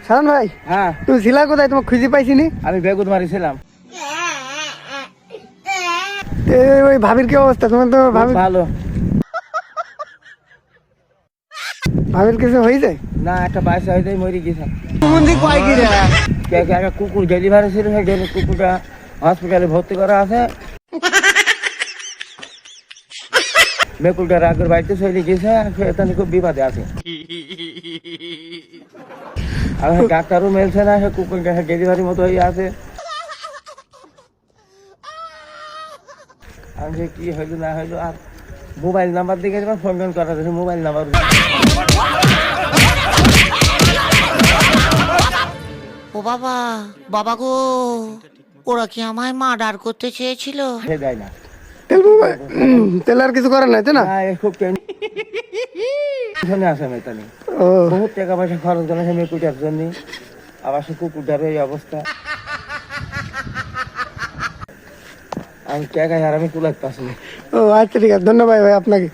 সালন ভাই, হ্যাঁ তুমি ছিলা কোথায়? তোমাকে খুঁজে পাইছিনি। আমি বেগুন মারিছিলাম। ওই ভাবির কি অবস্থা? তোমার তো খুব ভাবি, ভালো ভাবির কিছু হয়েছে? না, একটা পয়সা হইতে মরে গেছে। তুমি কয় কি রে? একটা কুকুর ডেলিভারি ছিল, সেই কুকুরটা হসপিটালে ভর্তি করা আছে। মেকুলটা রাগের বাড়িতে চলে গেছে, সেখানে খুব বিপদে আছে। আর ডাক্তারও মেলছে না, সে কুকুরটা ডেলিভারি মতো হয়ে আছে। আমি যে কি হইলো না হইলো, আর মোবাইল নাম্বার দিকে ফোন টোন করা যাচ্ছে, মোবাইল নাম্বার ও বাবা, বাবা গো, ওরা কি আমায় মার্ডার করতে চেয়েছিল? সে দেয় না। তেল আর কিছু করার নাই তো না? না, এ খুব টেনশনে আছে মেতানি। ও বহুত টাকা পয়সা খরচ করে সে মেকুটার জন্য, আবার সে কুকুরটার এই অবস্থা। আমি টাকা আর আমি কুলাতে পারছি না। ও আচ্ছা, ঠিক আছে, ধন্যবাদ ভাই আপনাকে।